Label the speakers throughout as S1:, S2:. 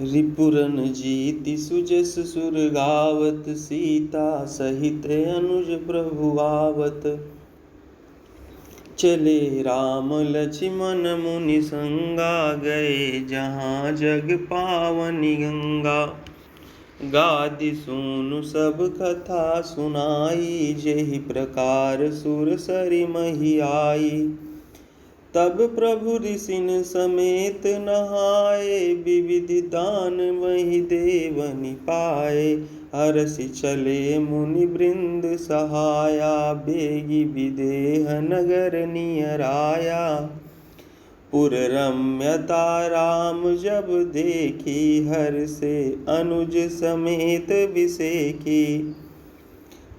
S1: रिपुरन जीति सुजस सुर गावत, सीता सहित अनुज प्रभु आवत। चले राम लक्ष्मण मुनि संगा, गए जहाँ जग पावनी गंगा। गादि सूनु सब कथा सुनाई, जेहि प्रकार सुर सरि मही आई। तब प्रभु ऋषिन समेत नहाए, विविधि दान मही देवनि पाए। हरषि चले मुनि वृंद सहाया, बेगी विदेह नगर नियर आया। पुर रम्यता राम जब देखी, हर्षे अनुज समेत विसेखी।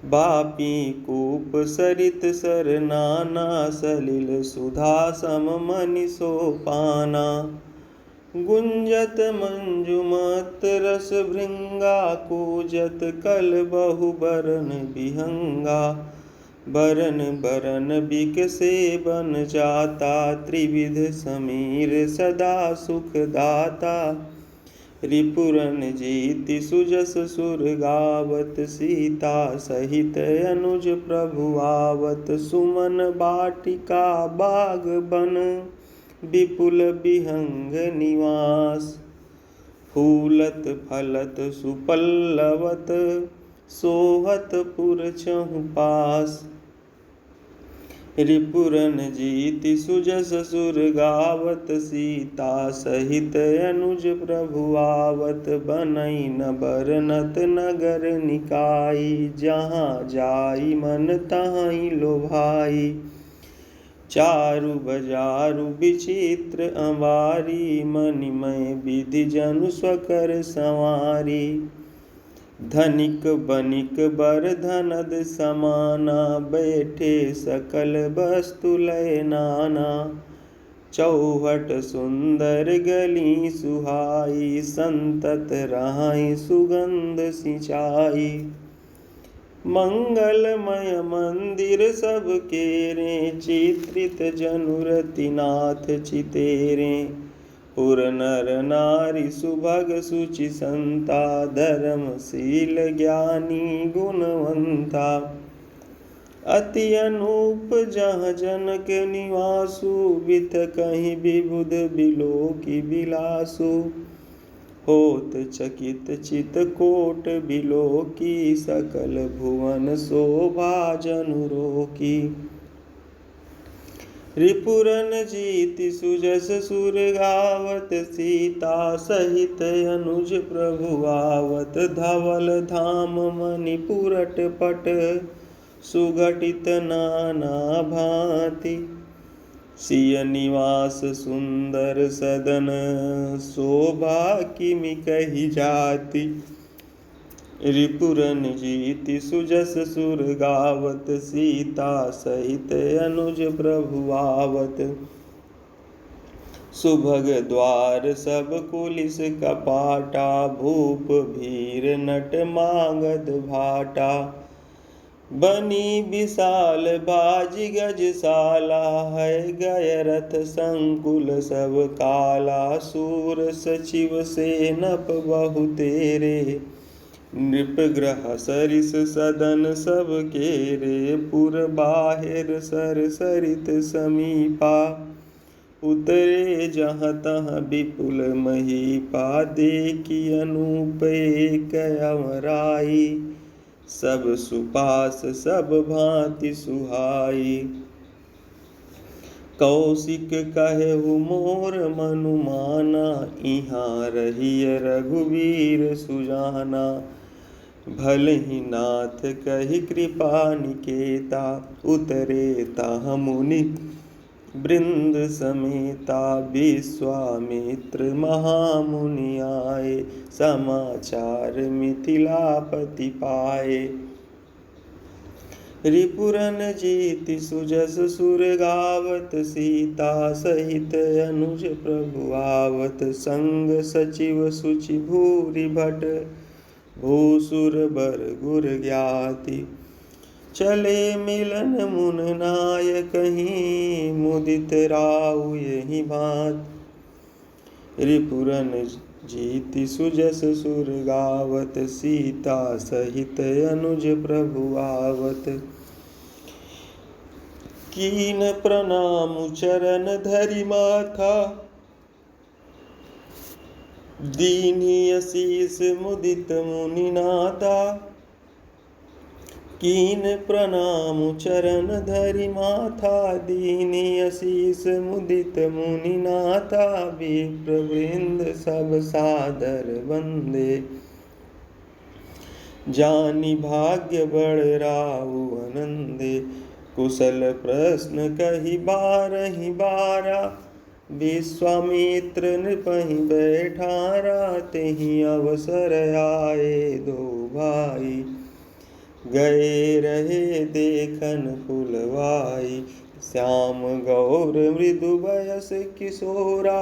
S1: बापी कूप सरित सर नाना, सलिल सुधा सम मनि सोपाना। गुंजत मंजुमत रस भृंगा, कूजत कल बहु बरन बिहंगा। बरन बरन बिकसे बन जाता, त्रिविध समीर सदा सुख दाता। रिपुरन जीति सुजस सुर गावत, सीता सहित अनुज प्रभु आवत। सुमन बाटिका बाग बन, विपुल बिहंग निवास। फूलत फलत सुपल्लवत, सोहत पुर चहुँ पास। रिपुरन जीति सुजस सुर गावत, सीता सहित अनुज प्रभु आवत। बनई न बरनत नगर निकाई, जहाँ जाई मन तहीं लोभाई। चारु बजारु विचित्र अम्बारी, मणिमय विधि जनु स्वकर संवारी। धनिक बनिक बर धनद समाना, बैठे सकल वस्तु लय नाना। चौहट सुंदर गली सुहाई, संतत रहाई सुगंध सिंचाई। मंगलमय मंदिर सब केरे, चित्रित जनुरति नाथ चितेरे। पुर नर नारी सुभग सुचि संता, धर्मशील ज्ञानी गुणवंता। अति अनूप जहाँ जनक निवासु, बिथ कहीं विबुध बिलोकी बिलासु। होत चकित चित कोट बिलोकी, सकल भुवन शोभा जनु रोकी। रिपुरन जीति सुजस सुर गावत, सीता सहित अनुज प्रभु आवत। धवल धाम मणिपुरट पट, सुघटित नाना भांति। सिय निवास सुंदर सदन, शोभा किमि कही जाति। रिपुरन जीति सुजस सुर गावत, सीता सहित अनुज प्रभु आवत। सुभग द्वार सब कुलिस कपाटा, भूप भीर नट मांगद भाटा। बनी विशाल बाजी गजशाला, है गय रथ संकुल सब काला। सूर सचिव सेनप बहु तेरे, नृप ग्रह सरिस सदन सब केरे। पुर बाहिर सर सरित समीपा, उतरे जहाँ तहाँ विपुल महीपा। देखी अनूप एक अमराई, सब सुपास सब भांति सुहाई। कौशिक कहेहु मोर मनु माना, इहाँ रहिय रघुवीर सुजाना। भलहि नाथ कहि कृपा निकेता, उतरे ताह मुनि वृंद समेता। विश्वामित्र महामुनि आए, समाचार मिथिलापति पाए। रिपुरन जीति सुजस सुर गावत, सीता सहित अनुज प्रभु आवत। संग सचिव सुचि भूरि भट, भूसुर बर गुर ज्ञाति। चले मिलन मुन नाय कहीं, मुदित राउ यही बात। रिपुरन जीति सुजस सुर गावत, सीता सहित अनुज प्रभु आवत। कीन प्रणाम चरण धरि माथा, दीनी शीस मुदित मुनिनाथा। कीन प्रणाम चरण धरि माथा, दीनी शीस मुदित मुनिनाथा। विप्र वृंद सब सादर वंदे, जानि भाग्य बड़ राउ आनंदे। कुशल प्रश्न कहि बारहि बारा, विश्वामित्र नृपहि बैठारा। तेहि अवसर आए दो भाई, गए रहे देखन फुलवाई। श्याम गौर मृदु बयस किशोरा,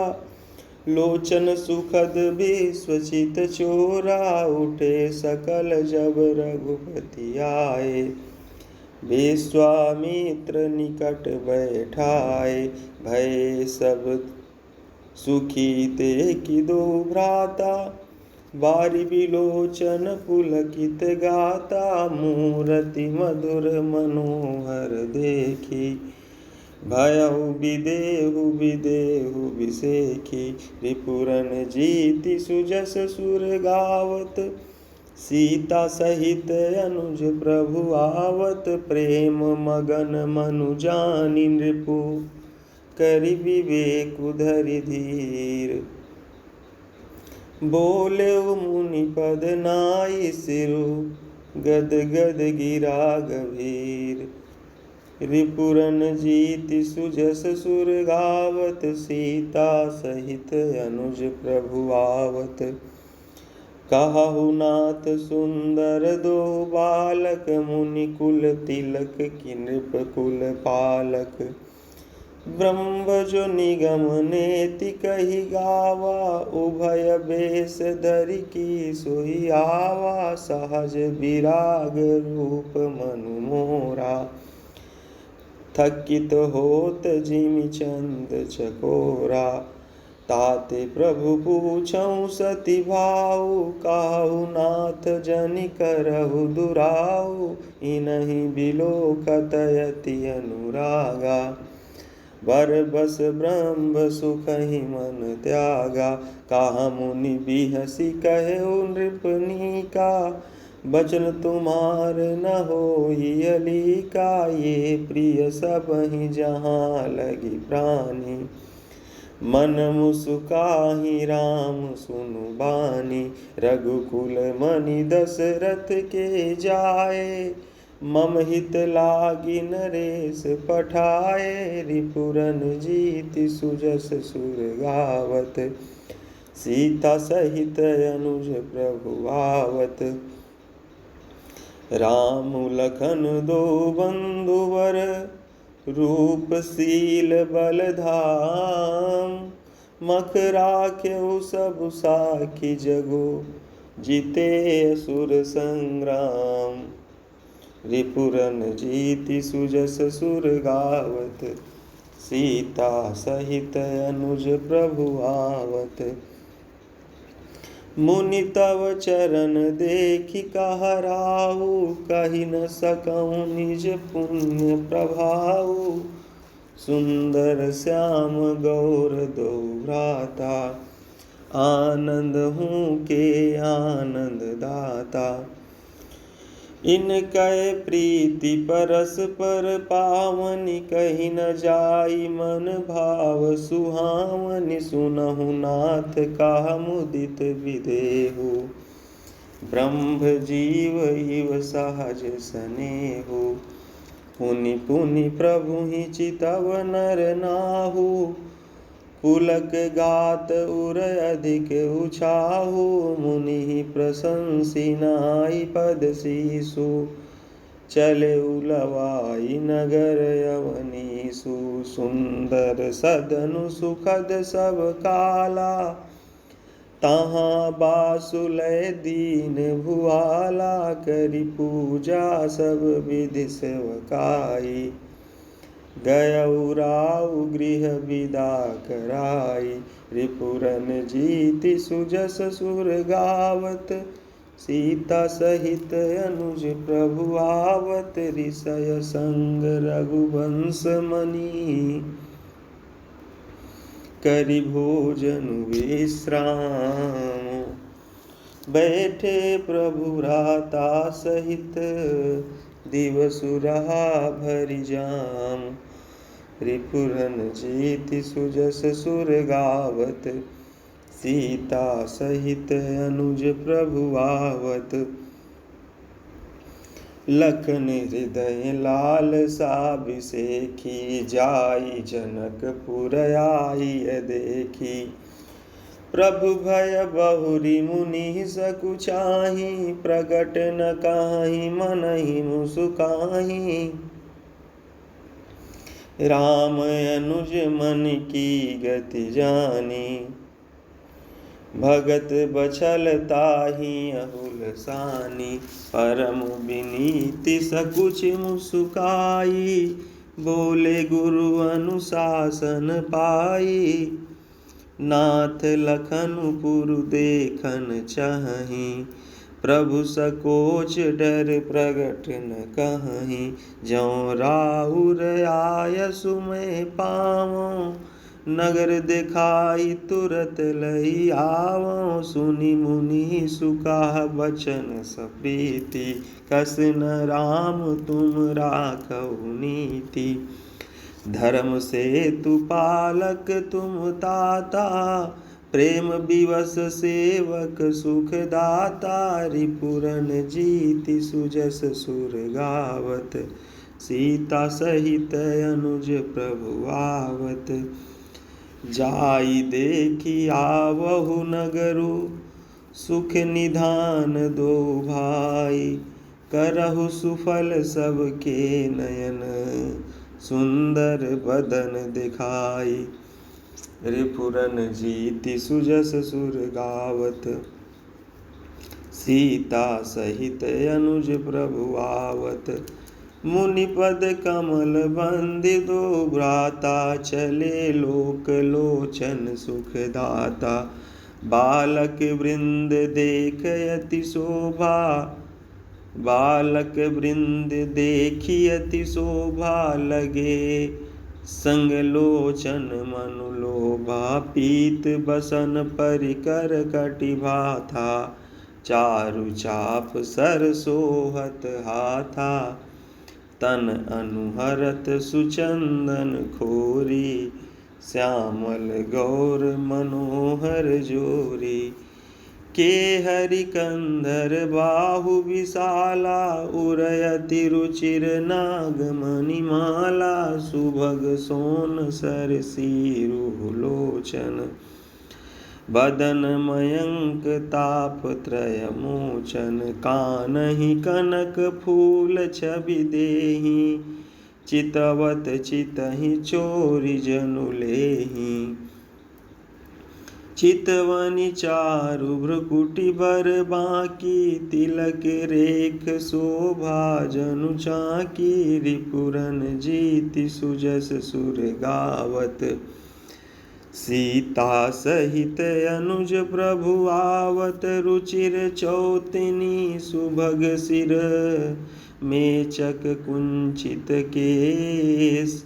S1: लोचन सुखद विश्वचित चोरा। उठे सकल जब रघुपति आए, विश्वामित्र निकट बैठाए। भय सब सुखी ते कि दो भ्राता, बारी बिलोचन पुलकित गाता। मूरति मधुर मनोहर देखी, भयउ विदेहु विदेहु बिसेखी। रिपुरन जीति सुजस सुर गावत, सीता सहित अनुज प्रभु आवत। प्रेम मगन मनु जानि नृपु, करि विवेकु धरि धीर। बोले मुनि पद नाई सिरु, गद गद गिरा गभीर। रिपुरन जीति सुजस सुर गावत, सीता सहित अनुज प्रभु आवत। कहु नाथ सुंदर दो बालक, मुनि कुल तिलक की नृप कुल पालक। ब्रह्म जो निगम नेति कही गावा, उभय बेस धरि की सोई आवा। सहज विराग रूप मनु मोरा, थकित होत जिमि चंद चकोरा। ताते प्रभु पूछऊँ सति भाऊ, काहू नाथ जनि करहु दुराऊ। इनहि बिलोकत यति अनुरागा, वर बस ब्रह्म सुखहि मन त्यागा। कहा मुनि बिहसी कहेउ नृपनीका, बचन तुम्हार न होई अलीका। ये प्रिय सबहि जहाँ लगी प्राणी, मन मुसुकाहि राम सुनु बानी। रघुकुल मनि दशरथ के जाए, मम हित लागी नरेश पठाए। रिपुरन जीति सुजस सुर गावत, सीता सहित अनुज प्रभु आवत। राम लखन दो बंधुवर, रूप शील बल धाम। मख राख्यउ सब साखी जगो, जीते असुर संग्राम। रिपुरन जीति सुजस सुर गावत, सीता सहित अनुज प्रभु आवत। मुनि तव चरण देखि कहराऊ, कहि न सकऊँ निज पुण्य प्रभाऊ। सुंदर श्याम गौर दो भ्राता, आनंद हूँ के आनंद दाता। इनकै प्रीति परस्पर पावनि, कहि न जाई मन भाव सुहावनि। सुनहु नाथ कहा मुदित विदेहु, ब्रह्म जीव इव सहज सनेहु। पुनि पुनि प्रभु ही चितव नर नाहु, पुलक गात उर अधिक उछाहु। मुनि प्रशंसी नाई पद शीसु, चले उलवाई नगर अवनीसु। सुंदर सदनु सुखद सब काला, तहाँ बासुलय दीन भुआला। करि पूजा सब विधि सेवकाई, गयऊ राउ गृह विदा कराई। रिपुरन जीति सुजस सुर गावत, सीता सहित अनुज प्रभु आवत। ऋषय संग रघुवंश मणि, करि भोजन विश्राम। बैठे प्रभु भ्राता सहित, दिवसु रहा भरि जाम। रिपुरन जीति सुजस सुर गावत, सीता सहित अनुज प्रभु आवत। लखन हृदय लालसा बिसेखी, जाई जनकपुर आइय देखी। प्रभु भय बहुरी मुनि सकुचाही, प्रगट न काहि मनहि मुसुकाहि। राम अनुज मन की गति जानी, भगत बछल ताहि अहुल सानी। परम विनीति सकुच मुसुकाई, बोले गुरु अनुशासन पाई। नाथ लखनपुर देखन चाहि, प्रभु सकोच डर प्रगट न कहीं। ज्यों राउर आय सुमय पावों, नगर दिखाई तुरत लई आवों। सुनि मुनि सुका बचन सप्रीति, कस न राम तुम राखऊ नीति। धर्म सेतु पालक तुम ताता, प्रेम विवश सेवक सुख दाता। रिपुरन जीति सुजस सुर गावत, सीता सहित अनुज प्रभु आवत। जाई देखी आवहु नगरु, सुख निधान दो भाई। करहु सुफल सबके नयन, सुंदर बदन दिखाई। रिपुरन जीति सुजस सुर गावत, सीता सहित अनुज प्रभु आवत। मुनिपद कमल बंदि दो भ्राता, चले लोक लोचन सुखदाता। बालक वृंद देख अति शोभा, बालक वृंद देखी अति शोभा। लगे संग लोचन मनु लोभा, पीत बसन परिकर कटिभा था। चारु चाप सर सोहत हाथा, तन अनुहरत सुचंदन खोरी। श्यामल गौर मनोहर जोरी, के हरि कंधर बाहु विशाला। उरयति रुचिर नाग मणिमाला, सुभग सोन सर सीरु लोचन। बदन मयंक ताप त्रय मोचन, कानहि कनक फूल छवि देहि। चितवत चितहि चोरी जनु लेहि, चितवनि चारु भ्रुकुटि बर बांकी। तिलक रेख शोभा जनु चाकी, रिपुरन जीति सुजस सुर गावत। सीता सहित अनुज प्रभु आवत, रुचिर चौतनी सुभग सिर। मेचक कुंचित केस,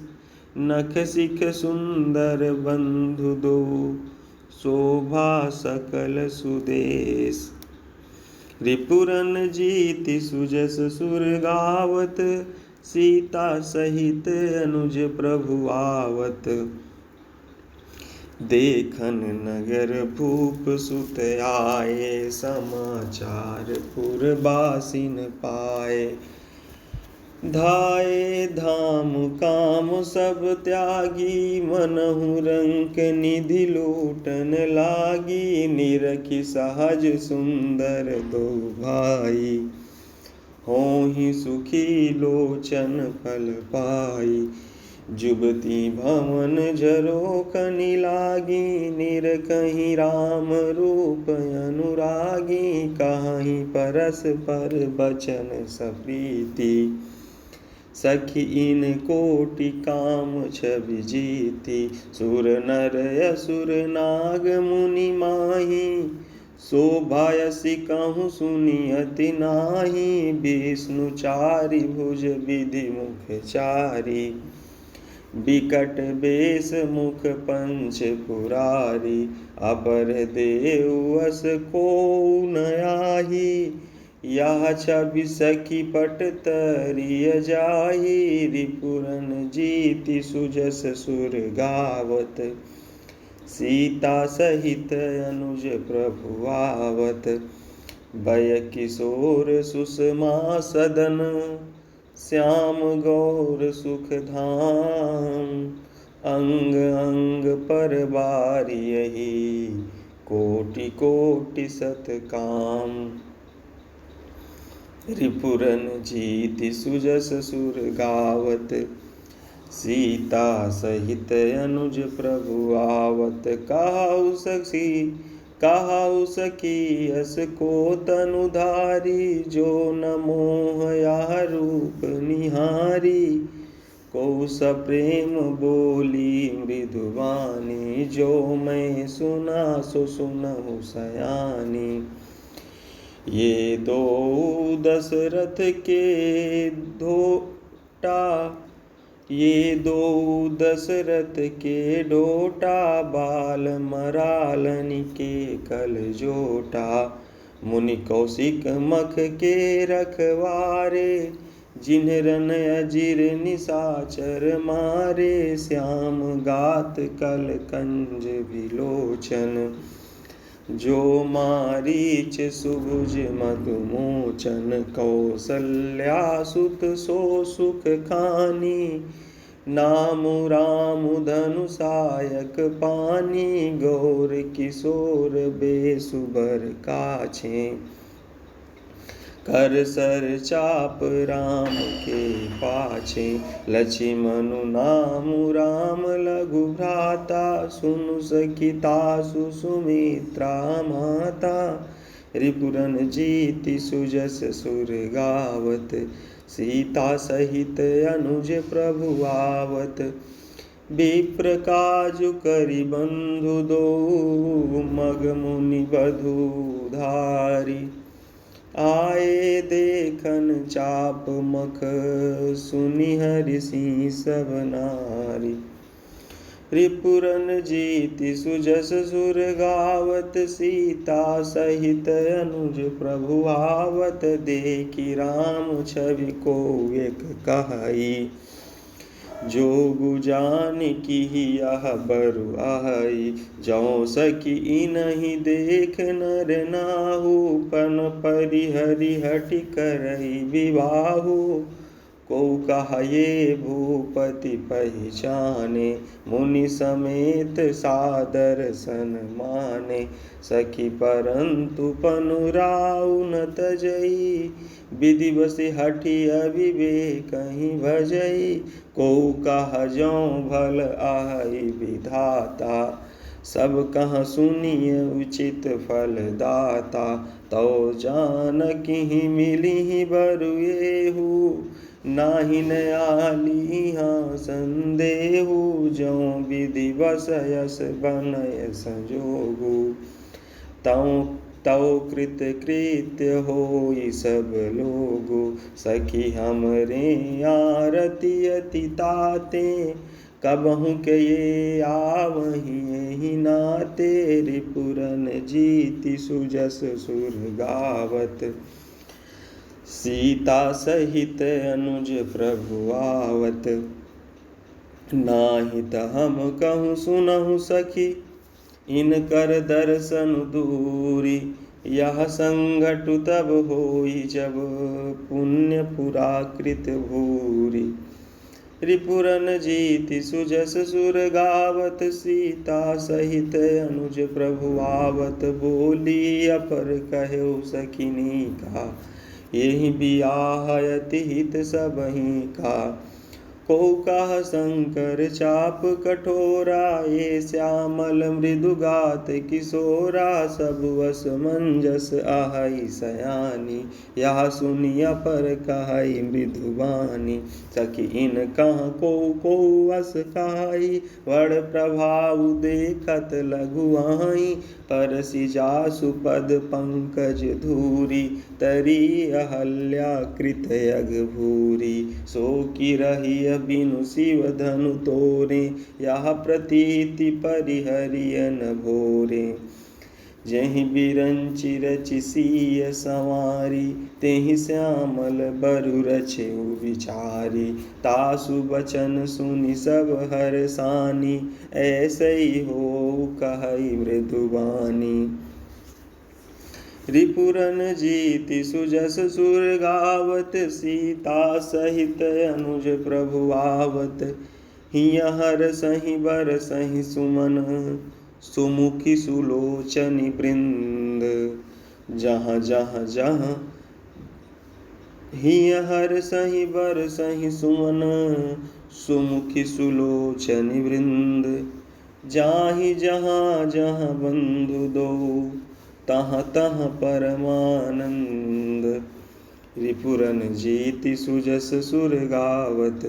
S1: नख सिख सुंदर बंधु दो। शोभा सकल सुदेश, रिपुरन जीति सुजस सुर गावत। सीता सहित अनुज प्रभु आवत। देखन नगर भूप सुत आए, समाचार पुरबासिन पाए। धाये धाम काम सब त्यागी, मनहु रंक निधि लूटन लागी। निरखि सहज सुंदर दो भाई, होहि सुखी लोचन फल पाई। जुबती भवन झरोखनि लागी, निरखहि राम रूप अनुरागी। कहाहि परस पर बचन सप्रीति, सखी इन कोटि काम छवि जीति। सुर नर असुर नाग मुनि माही, शोभा यसी कहूँ सुनी अति नाही। विष्णु चारि भुज विधि मुख चारि, बिकट बेस मुख पंच पुरारी। अपर देव अस को न आही, यह छवि सखी पट तरिय जाही। रिपुरन जीति सुजस सुर गावत, सीता सहित अनुज प्रभु आवत। भय किशोर सुषमा सदन, श्याम गौर सुख धाम। अंग अंग पर बारी यही, कोटि कोटि सत काम। रिपुरन जीति सुजस सुर गावत, सीता सहित अनुज प्रभु आवत। कहाउ सखी अस को तनु धारी, जो न मोह या रूप निहारी। को सप्रेम बोली मृदुवानी, जो मैं सुना सो सुनहु सयानी। ये दो दशरथ के ढोटा, ये दो दशरथ के ढोटा। बाल मरालनि के कल जोटा, मुनि कौशिक मख के रखवारे। जिन्ह रन अजिर निशाचर मारे, श्याम गात कल कंज विलोचन। जो मारीच सुभुज मधुमोचन, कौसल्या सुत सो सुख खानी। नाम राम धनु सायक पानी, गौर किशोर बेसुबर काछे। कर सर चाप राम के पाछे, लक्ष्मणु नाम राम लघु भ्राता। सुनु सखी तासु सुमित्रा माता, रिपुरन जीति सुजस सुर गावत। सीता सहित अनुज प्रभु आवत, विप्र काजु करि बंधु दो। मग मुनि बधु धारी, आए देखन चाप मख। सुनि हरि सिंह सब नारी, रिपुरन जीति सुजस सुर गावत। सीता सहित अनुज प्रभु आवत, देखि राम छवि को एक कहाई। जोगु जानकी यह बरु आई, जौ सखी इनहि देख नर नाहु। पन परिहरि हठि करई विवाहु, को कहा ये भूपति पहचाने। मुनि समेत सादर सन माने, सखी परंतु पनुराउ न तजई। विधि बसे हठि अविवेक कहीं भजई, को कहा जौ भल आई विधाता। सब कह सुनिय उचित फल दाता, तो जानकी मिली बरु येहू। नाही न आली हाँ संदेहु, जो विधि बस यस बनय संजोगु। तौ कृत कृत्य होई सब लोगु, सखी हमरे आरती अति ताते। कबहु के ये आवहि यहि नाते, रिपुरन जीति सुजस सुर गावत। सीता सहित अनुज प्रभु आवत, नाही त हम कहूँ सुनहु सखी। इनकर दर्शन दूरी, यह संगठु तब होई जब पुण्य पुराकृत भूरी। रिपुरन जीति सुजस सुर गावत, सीता सहित अनुज प्रभु आवत। बोली अपर कहो सखिनी का, यही बियाह अति हित सबहि का। को कह शंकर चाप कठोरा, ये श्यामल मृदुगात किशोरा। सब वस मंजस आहई सयानी, यह सुनिया पर कहई मृदुबानी। सखी इन कह को वस कहाई, वड़ प्रभाव देखत लघुआई। परसि जासु पद पंकज धूरी, तरी अहल्या कृत यग भूरी। सो की रही बिनु शिव धनु तोरे, यह प्रतीति परिहरिय न भोरे। जहि बिरंचि रचि सिय संवारी, तेहि श्यामल बरु रचेउ विचारी। तासु बचन सुनि सब हरसानी, ऐसई हो कहई मृदुबानी। रिपुरन जीति सुजस सुर गावत, सीता सहित अनुज प्रभु आवत। हिय हर सहि बर सहि सुमन, सुमुखी सुलोचनि वृंद। जहाँ जहाँ जहाँ हिय हर सहि बर सहि सुमन, सुमुखी सुलोचनि वृंद। जाहि जहाँ जहाँ बंधु दो, तहाँ तहाँ परमानंद। रिपुरन जीति सुजस सुर गावत,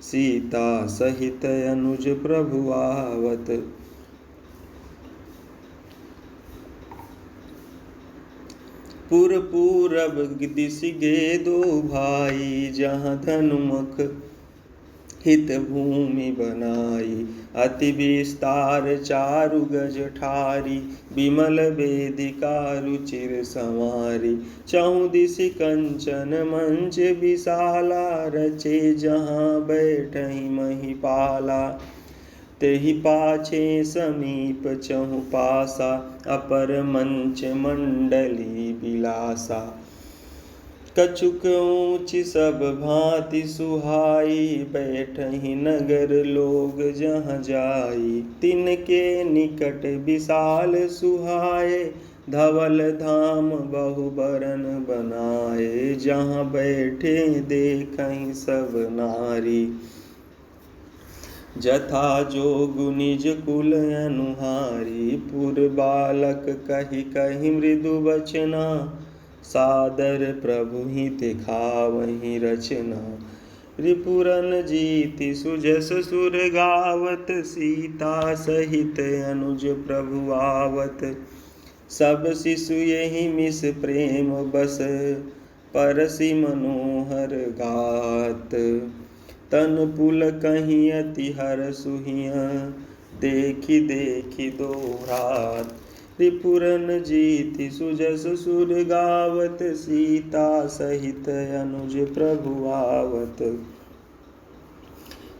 S1: सीता सहित अनुज प्रभु आवत। पुर पूरब दिस गे दो भाई, जहाँ धनुमुख हित भूमि बनाई। अति विस्तार चारु गज ठारी, विमल वेदिका रुचिर संवारी। चहु दिसि कंचन मंच विशाला, रचे जहाँ बैठहि महिपाला। तेहि पाछे समीप चहु पासा, अपर मंच मंडली विलासा। कछुक ऊँच सब भांति सुहाई, बैठहि नगर लोग जहाँ जाई। तिनके निकट विशाल सुहाए, धवल धाम बहु बरन बनाए। जहाँ बैठे देखहि सब नारी, जथा जोगु निज कुल अनुहारी। पुर बालक कहि कहि मृदु बचना, सादर प्रभु हित खावहि रचना। रिपुरन जीति सुजस सुर गावत, सीता सहित अनुज प्रभु आवत। सब शिशु यही मिस प्रेम बस, परसि मनोहर गात। तन पुल कहीं अति हर सुहिया, देखि देखि दो भ्रात। रिपुरन जीति सुजस सुर गावत, सीता सहित अनुज प्रभु आवत।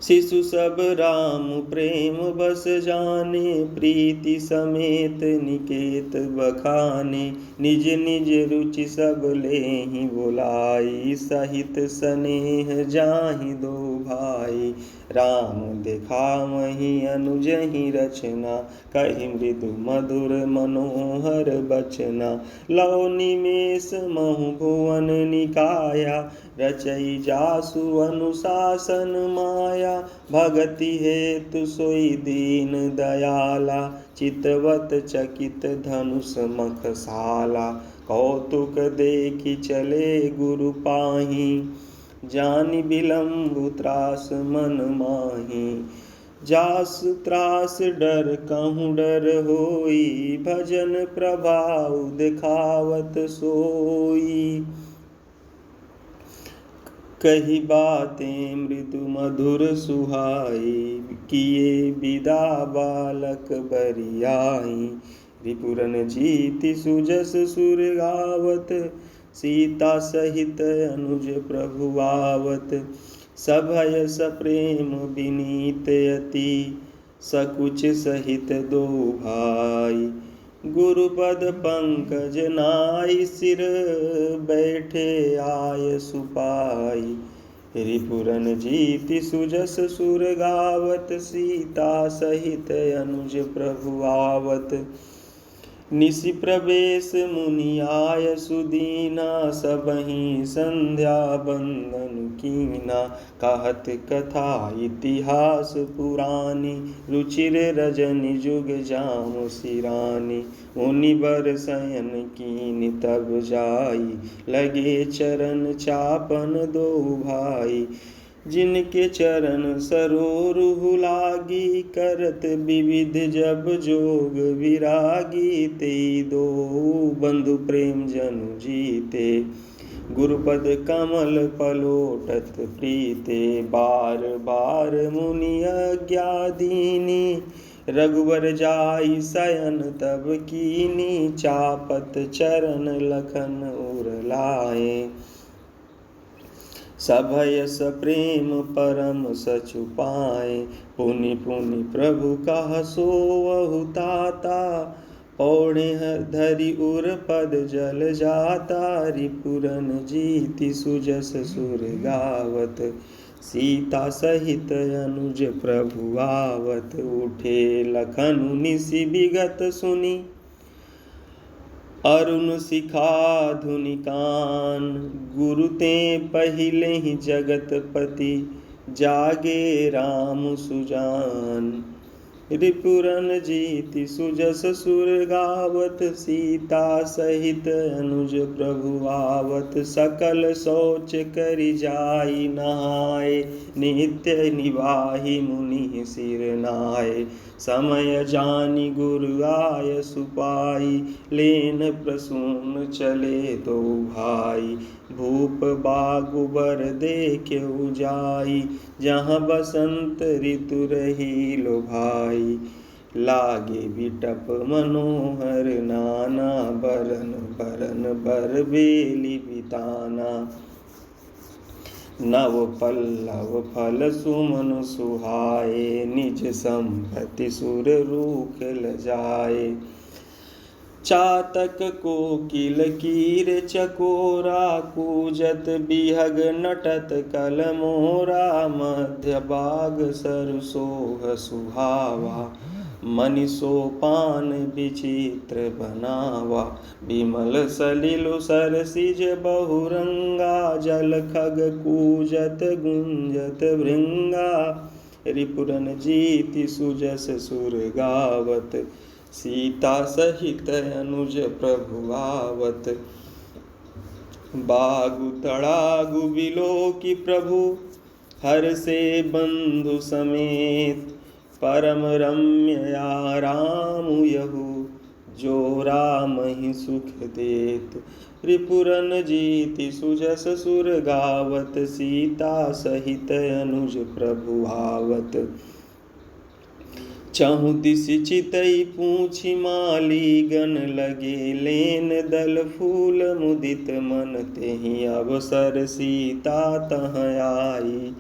S1: शिशु सब राम प्रेम बस जाने, प्रीति समेत निकेत बखाने। निज निज रुचि सब लेहि बोलाई, सहित स्नेह जाहि दो भाई। राम दिखावहि अनुजहि रचना, कहि मृदु मधुर मनोहर बचना। लौ निमेष महु भुवन निकाया, रचई जासु अनुशासन माया। भगति हेतु सोई दीन दयाला, चितवत चकित धनुष मखशाला। कौतुक देखि चले गुरु पाही, जानि बिलम्बु त्रास मन माही। जास त्रास डर कहूँ डर होई, भजन प्रभाव दिखावत सोई। कही बातें मृदु मधुर सुहाई, किए विदा बालक बरियाई। रिपुरन जीति सुजस सुर गावत, सीता सहित अनुज प्रभु आवत। सभय सप्रेम विनीत अति, सकुच सहित दो भाई। गुरुपद पंकज नाई, सिर बैठे आय सुपाई। रिपुरन जीति सुजस सुर गावत, सीता सहित अनुज प्रभु आवत। निशि प्रवेश मुनि आय सुदीना, सबहि संध्या बंदन कीना। कहत कथा इतिहास पुरानी, रुचिर रजनि जुग जाम सिरानी। मुनि बर शयन कीन तब जाई, लगे चरण चापन दो भाई। जिनके चरण सरोरुह लागी, करत विविध जब जोग विरागी। ते दो बंधु प्रेम जनु जीते, गुरुपद कमल पलोटत प्रीते। बार बार मुनि आज्ञा दीनी, रघुवर जाई शयन तब कीनी। चापत चरण लखन उर लाए, सभय सप्रेम परम सचु पाए। पुनि पुनि प्रभु कहा सोवहु ताता, पौड़े धरि उर पद जल जाता। रिपुरन जीति सुजस सुर गावत, सीता सहित अनुज प्रभु आवत। उठे लखनु निशि विगत सुनि, अरुण शिखा धुनि कान। गुरु ते पहिले ही जगतपति, जागे राम सुजान। रिपुरन जीति सुजस सुर गावत, सीता सहित अनुज प्रभु आवत। सकल शौच करि जाई नहाए, नित्य निवाहि मुनि सिर नाए। समय जानि गुरु आय सुपाई, लेन प्रसून चले दो भाई। भूप बागुबर देख्यउ जाई, जहाँ बसंत ऋतु रही लो भाई। लागे बिटप मनोहर नाना, बरन बरन बर बेली बिताना। नव पल्लव फल सुमन सुहाए, निज संपत्ति सुर रूख लजाए। चातक कोकिल कीर चकोरा, कूजत बिहग नटत कल मोरा। मध्य बाग सरसोह सुहावा, मनि सोपान विचित्र बनावा। विमल सलिल सरसिज बहुरंगा, जल खग कूजत गुंजत भृंगा। रिपुरन जीति सुजस सुर गावत, सीता सहित अनुज प्रभु आवत। बागु तड़ागु बिलोकी प्रभु, हर्षे बंधु समेत। परम रम्य आराम यहु, जो राम ही सुख देत। रिपुरन जीति सुजस सुर गावत, सीता सहित अनुज प्रभु आवत। चहु दिसि चितई पूछि माली, गन लगे लेन दल फूल मुदित मन। तेहि अवसर सीता तह आई,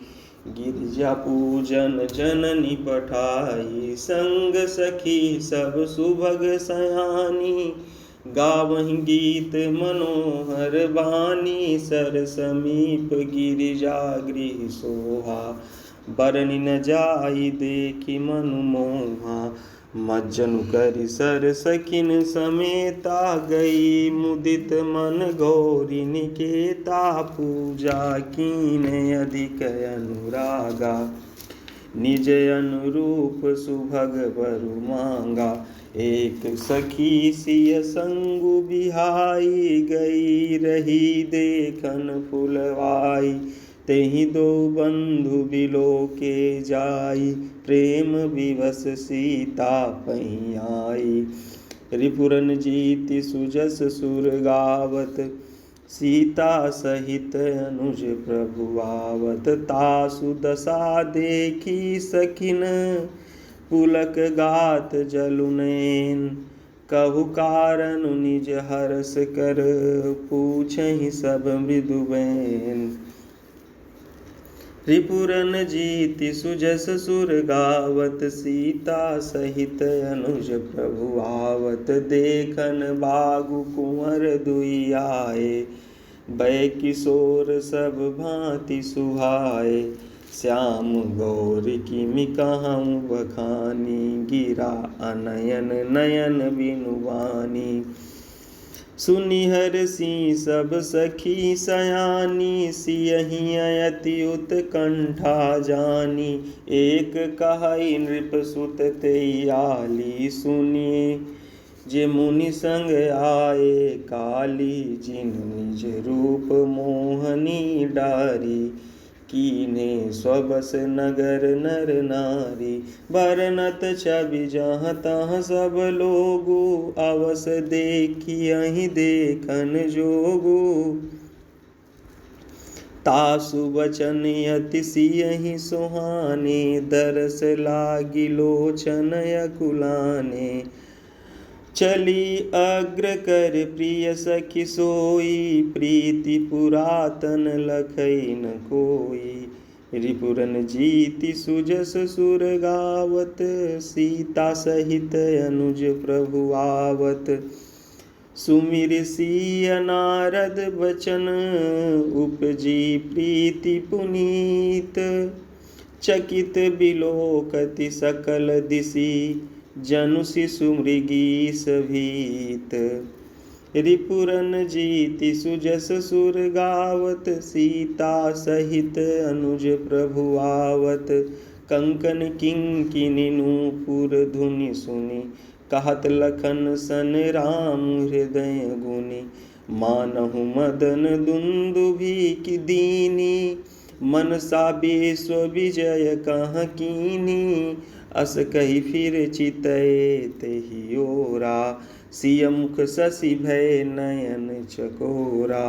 S1: गिरजा पूजन जननी पठाई। संग सखी सब सुभग सयानी, गावहि गीत मनोहर बानी। सर समीप गिरिजा गृह सोहा, बरनि न जाई देखि मनु मोहा। मज्जनु करि सर सखिन समेता, गई मुदित मन गौरी निकेता। पूजा कीन्ह अधिक अनुरागा, निज अनुरूप सुभग बरु मांगा। एक सखी सिय संगु बिहाई, गई रही देखन फुलवाई। तेहि दो बंधु बिलोके जाई, प्रेम विवश सीता पही आई। रिपुरन जीति सुजस सुर गावत, सीता सहित अनुज प्रभु आवत। तासु दशा देखी सखिन, पुलक गात जलु नैन। कहु कारण निज हरस कर, पूछहि सब मृदु बैन। रिपुरन जीति सुजस सुर गावत, सीता सहित अनुज प्रभु आवत। देखन बागु कुंवर दुई आए, बै किशोर सब भांति सुहाए। श्याम गौर किमि कहूँ बखानी, गिरा अनयन नयन बिनुवानी। सुनि हरषि सब सखी सयानी, सियहि अति उत्कंठा जानी। एक कहई नृप सुत तेयाली, सुनिए जे मुनि संग आए काली। जिन निज रूप मोहनी डारी, कीन्हे स्वबस नगर नर नारी। बरनत छवि जहाँ तहाँ सब लोगु, अवस देखियहि देखन जोगु। तासु बचन अति सियहि सुहाने, दरस लागी लोचन अकुलाने। चली अग्र कर प्रिय सखी सोई, प्रीति पुरातन लखई न कोई। रिपुरन जीति सुजस सुर गावत, सीता सहित अनुज प्रभु आवत। सुमिर सिय नारद बचन, उपजी प्रीति पुनीत। चकित बिलोकति सकल दिशि, जनु शिशु मृगी सभीत। रिपुरन जीति सुजस सुर गावत, सीता सहित अनुज प्रभु आवत। कंकन किंकिनी नूपुर धुनि सुनि, कहत लखन सन राम हृदय गुनि। मानहु मदन दुंदुभि की दीनी, मनसा विश्व विजय कहाँ कीनी। अस कही फिर चितये तेहि ओरा, सिय मुख शशि भय नयन चकोरा।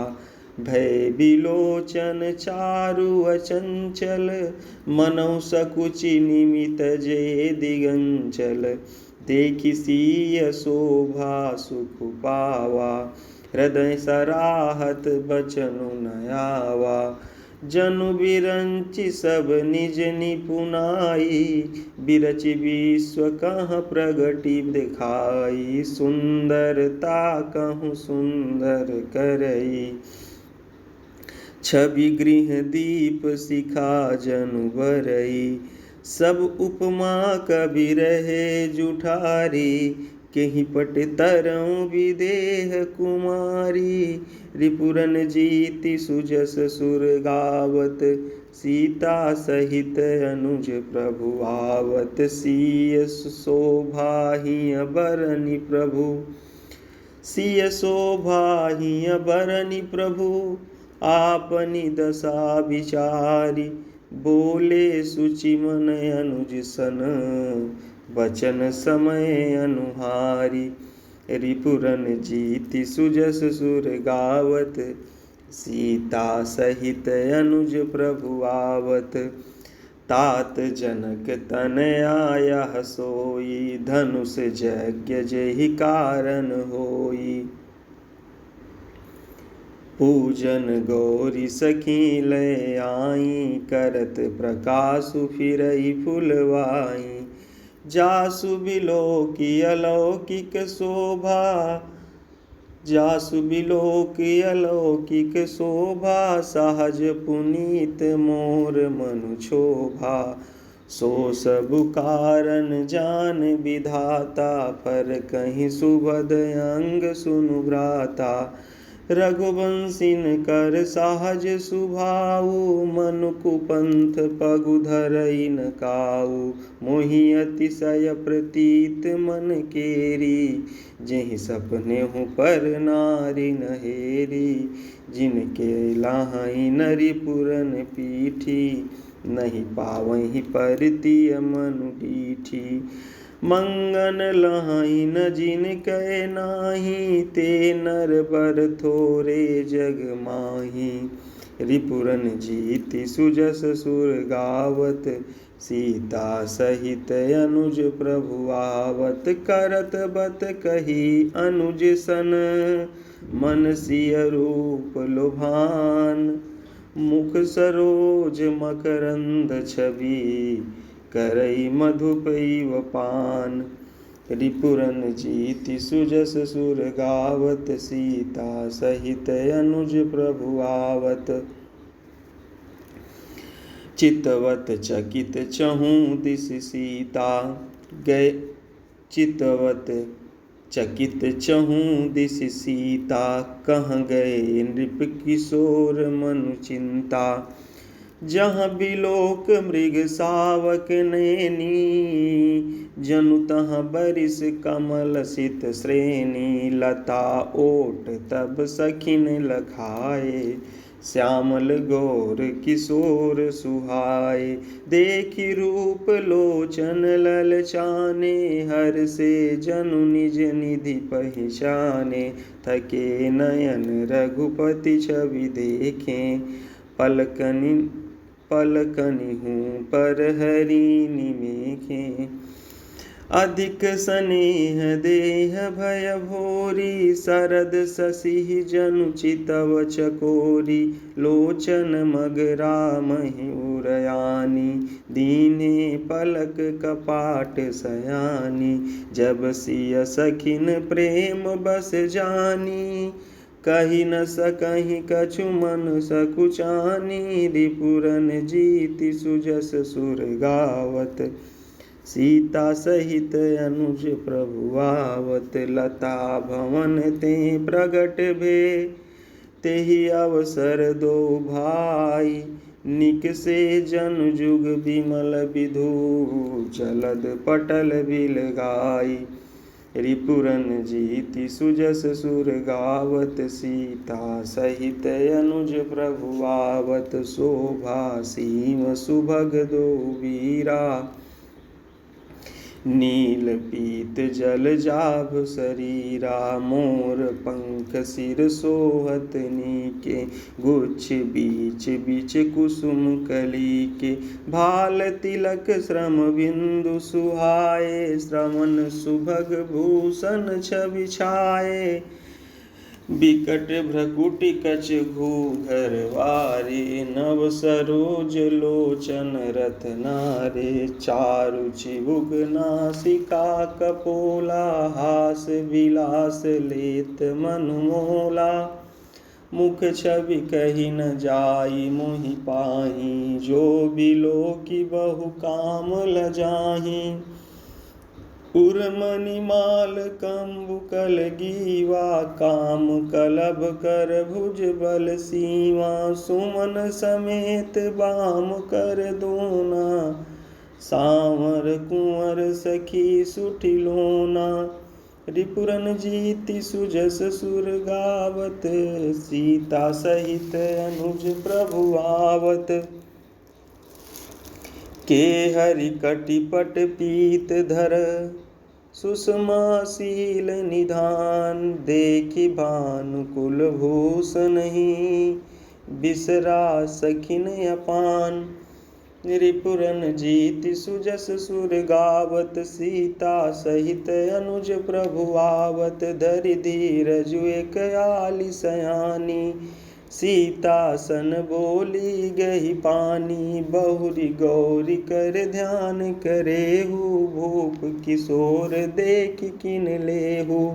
S1: भय बिलोचन चारु अचंचल, मनौ सकुचि निमित जे दिगंचल। देखि सिय शोभा सुख पावा, हृदय सराहत बचनु न आवा। जनु बिरंचि सब निज निपुनाई, बिरचि विश्व कहाँ प्रगति दिखाई। सुंदरता कहूँ सुंदर करई, छवि गृह दीप शिखा जनु बरई। सब उपमा कवि रहे जुठारी, केहि पट तरऊ विदेह कुमारी। रिपुरन जीति सुजस सुर गावत, सीता सहित अनुज प्रभु आवत। सिय शोभा हिय बरनि प्रभु, सिय शोभा हिय बरनि प्रभु। आपनि दशा विचारी, बोले सुचि मन अनुज सन। बचन समय अनुहारी, रिपुरन जीति सुजस सुर गावत। सीता सहित अनुज प्रभु आवत। तात जनक तनया यह सोई, धनुष यज्ञ जेहि कारण होई। पूजन गौरी सखी लय आई, करत प्रकाशु फिरई फुलवाई। जासु बिलोकी अलौकिक शोभा, जासु बिलोकी अलौकिक शोभा। सहज पुनीत मोर मनु क्षोभा, सो सब कारण जान विधाता। फर कहीं सुभद अंग सुनु भ्राता, रघुवंशिन कर सहज सुभाऊ। मनु कुपंथ पगु धरई न काऊ, मोहि अतिशय प्रतीत मन केरी। जेहि सपने हूँ पर नारी नहेरी, जिनके लाहि नरिपुरन पीठी। नहीं पावहि परतिय मनु डीठी, मंगन लहाई न जिन कै नाही। ते नर बर थोरे जग माही, रिपुरन जीति सुजस सुर गावत। सीता सहित अनुज प्रभु आवत। करत बत कही अनुज सन, मन सिय रूप लुभान। मुख सरोज मकरंद छवि, करई मधुपैव पान। रिपुरन जीति सुजस सुर गावत। सीता सहित अनुज प्रभु आवत। चितवत चकित चहूँ दिस सीता गए। चितवत चकित चहूँ दिस सीता, कहाँ गए नृप किशोर मनु चिंता। जहाँ बिलोक मृग सावक नैनी, जनु तहाँ बरिस कमल सित श्रेणी। लता ओट तब सखिन लखाए, श्यामल गौर किशोर सुहाए। देखि रूप लोचन ललचाने, हर से जनु निज निधि पहिचाने। थके नयन रघुपति छवि देखें, पलकनि हूँ पर हरि निमेखें। अधिक स्नेह देह भय भोरी, शरद शशि जनु चितव चकोरी। लोचन मगरा मही उरयानी, दीने पलक कपाट सयानी। जब सिय सखिन प्रेम बस जानी, कही न सकहि कछु मन सकुचानी। रिपुरन जीति सुजस सुर गावत, सीता सहित अनुज प्रभु आवत। लता भवन ते प्रगट भे, तेहि अवसर दो भाई। निकसे जनु जुग बिमल विधु, चलद पटल बिल गाई। रिपुरन जीति सुजस सुर गावत, सीता सहित अनुज प्रभु आवत। शोभा सीम सुभग दो वीरा, नील पीत जल जाभ शरीरा। मोर पंख सिर सोहत नीके, गुच्छ बीच बीच कुसुम कली के। भाल तिलक श्रम बिंदु सुहाए, श्रवण सुभग भूषण छवि छाए। बिकट भ्रकुटि कछ घूघर वारे, नव सरोज लोचन रत्नारे। चारु चिबुक नासिका कपोला, हास विलास लेत मनु मोला। मुख छवि कही न जाई मोहि पाही, जो बिलोकी बहु काम लजाही। उर्मणिमाल कंबुकल गीवा, काम कलभ कर भुज बल सीवा। सुमन समेत बाम कर दोना, सांवर कुंवर सखी सुठिलोना। रिपुरन जीति सुजस सुर गावत, सीता सहित अनुज प्रभु आवत। के हरि कटिपट पीत धर, सुषमाशील निधान। देखि भानुकुल भूषणहि, बिसरा सखिन अपान। रिपुरन जीति सुजस सुर गावत, सीता सहित अनुज प्रभु आवत। धरि धीरजु एक आली सयानी, सीता सन बोली गही पानी। बहुरी गौरी कर ध्यान करेहु, भूप किशोर देख किन लेहु।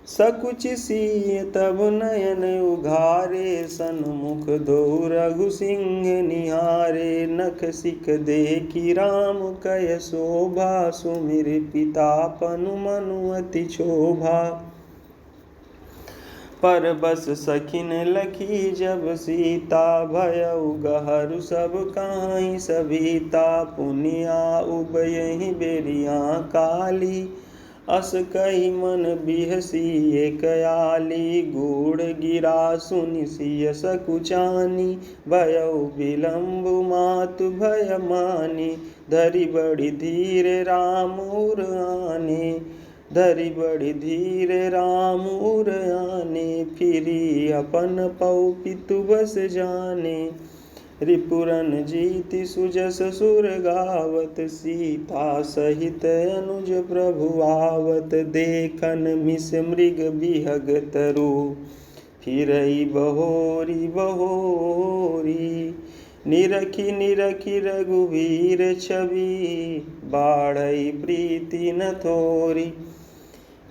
S1: सकुच सिय तब नयन उघारे, सन्मुख दो रघु सिंह निहारे। नख सिख देखी राम कय शोभा, सुमिर पिता पनु मनु अति क्षोभा। पर बस सखिन लखी जब सीता, भयउ गहरु सब काहि सभीता। पुनिया उबयहि बेरिया काली, अस कही मन बिहसी एक आली। गूढ़ गिरा सुनि सिय सकुचानी, भयउ विलम्बु मातु भय मानी। धरि बड़ी धीर राम उर आने, धरि बड़ी धीर राम उर आने। फिरी अपन पौ पितु बस जाने, रिपुरन जीति सुजस सुर गावत। सीता सहित अनुज प्रभु आवत, देखन मिस मृग बिहग तरु। फिरई बहोरी बहोरी, निरखी निरखी रघुवीर छवि। बाढ़ई प्रीति न थोरी,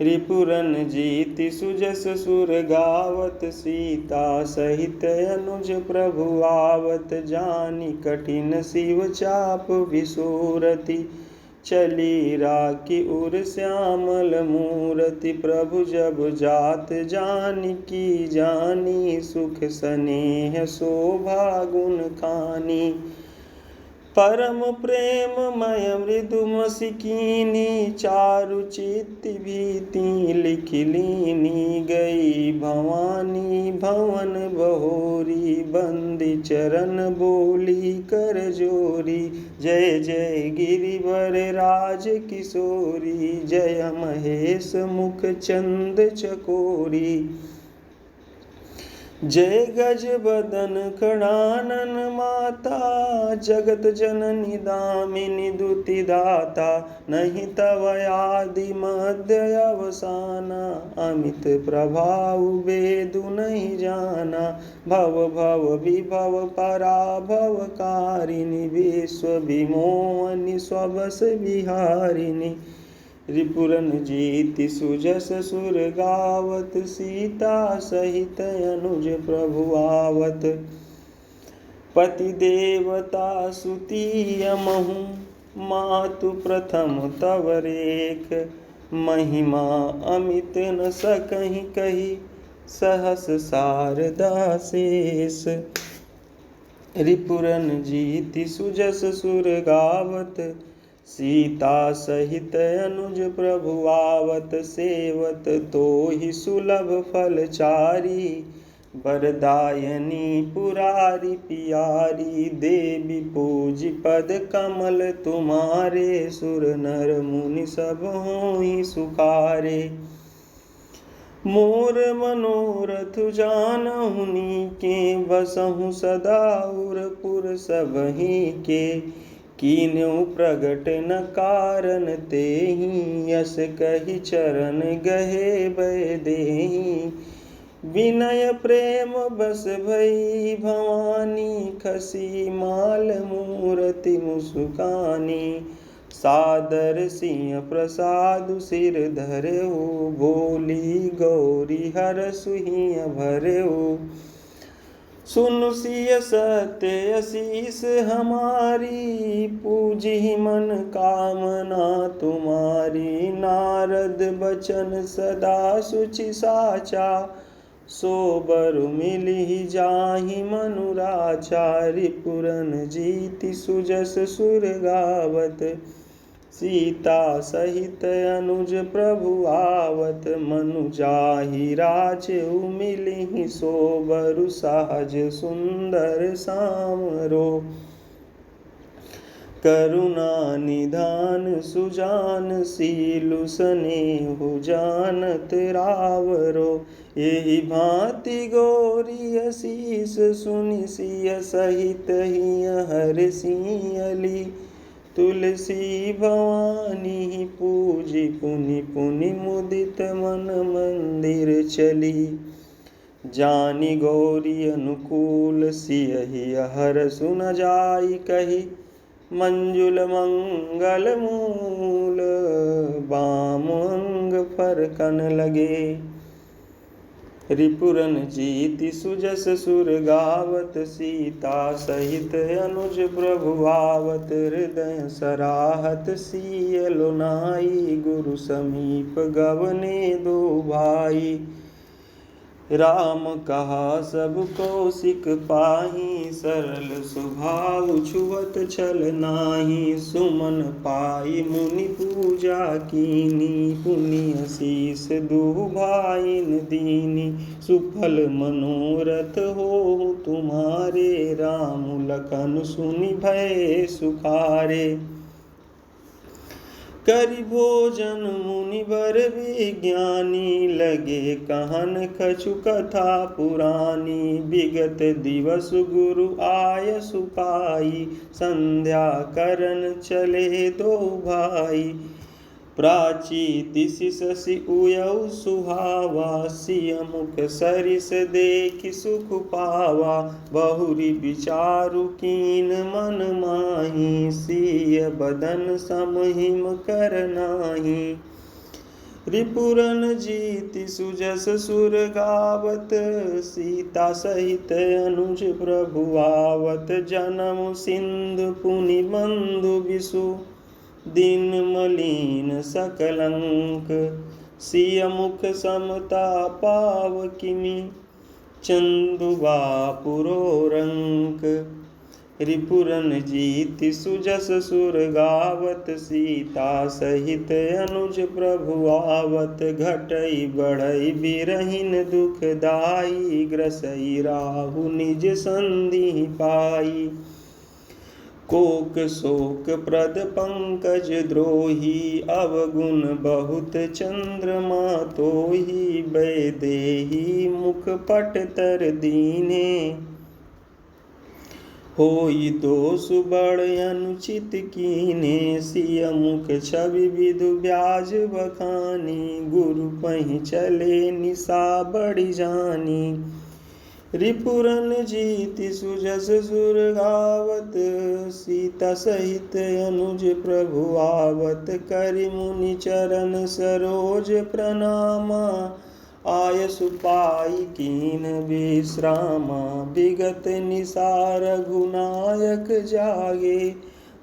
S1: रिपुरन जीति सुजस सुर गावत, सीता सहित अनुज प्रभु आवत। जानी कठिन शिव चाप विसूरति, चली राखी उर श्यामल मूरति। प्रभु जब जात जानकी जानी, सुख स्नेह शोभा गुण खानी। परम प्रेममय मृदु मसिकीनी, चारु चित्ति भीति लिख लीनी। गई भवानी भवन बहोरी, बंदी चरण बोली कर जोरी। जय जय गिरिवर राज किशोरी, जय महेश मुख चंद चकोरी। जय गज बदन खड़ानन माता, जगत जननी दामिनी दुति दाता। नहीं तव आदि मध्य अवसाना, अमित प्रभाव वेदु नहीं जाना। भव भव विभव पराभव कारिणी, विश्व विमोहनी स्वबस विहारिणी। रिपुरन जीति सुजस सुर गावत, सीता सहित अनुज प्रभु आवत। पति देवता सुतीय महु, मातु प्रथम तव रेख। महिमा अमित न सकहि कही, सहस शारदा शेष। रिपुरन जीति सुजस सुर गावत, सीता सहित अनुज प्रभु आवत। सेवत तोहि सुलभ फल चारी, वरदायनी पुरारी पियारी। देवी पूज पद कमल तुम्हारे, सुर नर मुनि सब होहि सुखारे। मोर मनोरथ जानहु नीके, बसहु सदा उरपुर सबहि के। कीन्हु प्रगट न कारण तेहि, यस कहि चरण गहे भय देहि। विनय प्रेम बस भई भवानी, खसी माल मूरति मुसुकानी। सादर सिंह प्रसादु सिर धरेउ, बोली गौरी हरसु हिय भरेउ। सुनु सिय सत्य असीस हमारी, पूजी मन कामना तुम्हारी। नारद बचन सदा सुचि साचा, सो बरु मिलि जाहि मनुराचा। रिपुरन जीति सुजस सुर गावत, सीता सहित अनुज प्रभु आवत। मनु जाहि राजउ मिलिहि, सो बरु सहज सुंदर सामरो। करुणा निधान सुजान, सीलु स्नेहु जानत रावरो। एहि भांति गौरी असीस सुनि, सिय सहित हिय हरसियली। तुलसी भवानी पूजी पुनि पुनि, मुदित मन मंदिर चली। जानी गौरी अनुकूल, सियहि हरसु न जाई कही। मंजुल मंगल मूल, बाम अंग फरकन लगे। रिपुरन जीति सुजस सुर गावत, सीता सहित अनुज प्रभु आवत। हृदय सराहत सिय लुनाई, गुरु समीप गवने दो भाई। राम कहा सब कौशिक पाही, सरल स्वभाव छुअत छल नाही। सुमन पाई मुनि पूजा कीनी, पुनि असीस दुहु भाईन दीनी। सुफल मनोरथ हो तुम्हारे, राम लखन सुनि भय सुखारे। करि भोजन मुनिवर विज्ञानी, लगे कहन कछु कथा पुरानी। विगत दिवस गुरु आय सुपाई, संध्या करन चले दो भाई। प्राची दिशि शशि उयउ सुहावा, सिय मुख सरिस देखि सुख पावा। बहुरी विचारु कीन मन माही, सिय बदन समहिम कर नाही। रिपुरन जीति सुजस सुर गावत, सीता सहित अनुज प्रभु आवत। जन्म सिंधु पुनि बंधु विषु, दीन मलिन सकलंक। सिय मुख समता पाव किमि, चंदुबा पुरोरंक। रिपुरन जीति सुजस सुर गावत, सीता सहित अनुज प्रभु आवत। घटई बढ़ई बिरहिन दुखदाई, ग्रसई राहु निज संधि पाई। कोक शोक प्रद पंकज द्रोही, अवगुण बहुत चंद्रमा तोही। वैदेही मुख पट तर दीने, होई दोष बड़ अनुचित कीने। सिय मुख छवि विधु ब्याज बखानी, गुरु पहि चले निशा बड़ी जानी। रिपुरन जीति सुजस सुर गावत, सीता सहित अनुज प्रभु आवत। करि मुनि चरण सरोज प्रणामा, आयसु पाई कीन विश्रामा। विगत निशा रघुनायक जागे,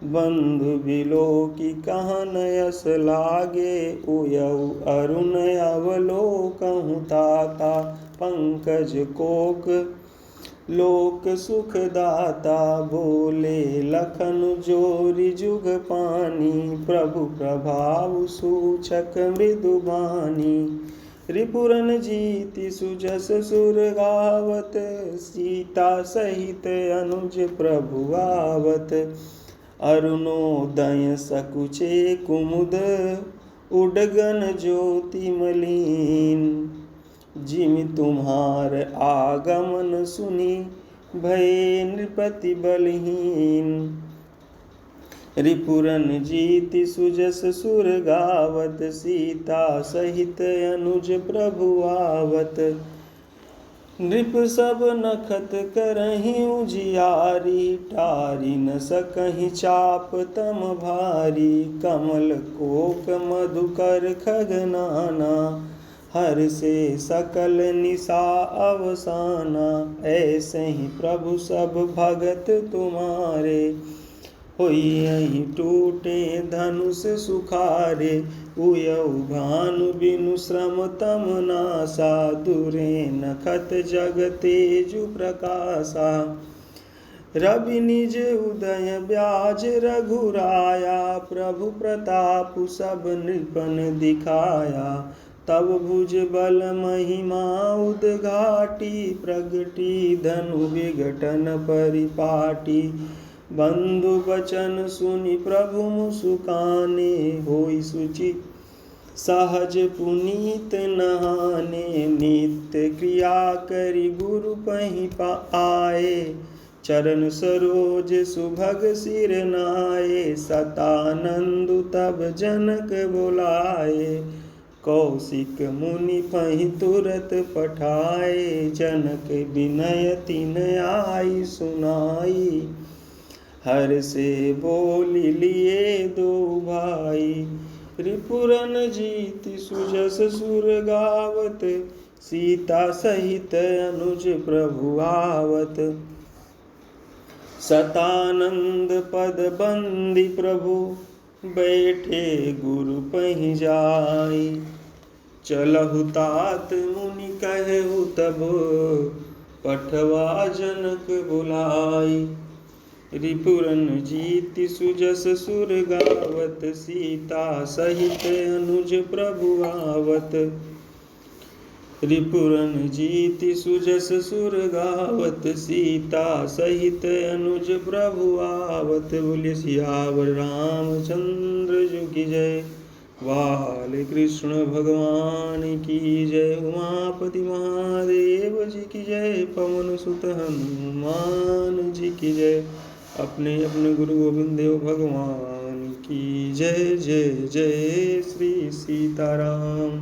S1: बंधु बिलोकी कहाँ नयस लागे। उयऊ अरुण अवलोकहु ताता, पंकज कोक लोक सुख दाता। बोले लखन जोरि जुग पानी, प्रभु प्रभाव सूचक मृदुबानी। रिपुरन जीति सुजस सुर गावत, सीता सहित अनुज प्रभु आवत। अरुणोदय सकुचे कुमुद, उडगन ज्योति मलिन। जिमि तुम्हार आगमन सुनी, भये नृपति बलहीन। रिपुरन जीति सुजस सुर गावत, सीता सहित अनुज प्रभु आवत। नृप सब नखत करहि उजियारी, टारी न सकहि चाप तम भारी। कमल कोक मधुकर खगनाना, हर से सकल निशा अवसाना। ऐसे ही प्रभु सब भगत तुम्हारे, होई टूटे धनुष सुखारे। उयऊ भानु बिनु श्रम तम नासा, दुरे नखत जग तेजु प्रकाशा। रवि निज उदय ब्याज रघुराया, प्रभु प्रताप सब नृपन दिखाया। तब भुज बल महिमा उद्घाटी, प्रगटी धनु विघटन परिपाटी। बंधु वचन सुनि प्रभु मुसुकाने, होई सुचि सहज पुनीत नहाने। नित्य क्रिया करि गुरु पहि आए, चरण सरोज सुभग सिर नाए। सतानंदु तब जनक बुलाए, कौशिक मुनि पहि तुरत पठाए। जनक विनय तिन आई सुनाई, हर से बोली लिए दो भाई। रिपुरन जीति सुजस सुर गावत, सीता सहित अनुज प्रभु आवत। सतानंद पद बंदी प्रभु, बैठे गुरु पहि जाई। चलहु तात मुनि कहु तब, पठवा जनक बुलाई। रिपुरन जीति सुजस सुर गावत, सीता सहित अनुज प्रभु आवत। रिपुरन जीति सुजस सुर गावत, सीता सहित अनुज प्रभु आवत। बोलिए सियावर रामचंद्र जी की जय, बाल कृष्ण भगवान की जय। उमापति महादेव जी की जय, पवन सुत हनुमान जी की जय। अपने अपने गुरु गोविंद देव भगवान की जय। जय जय श्री सीताराम।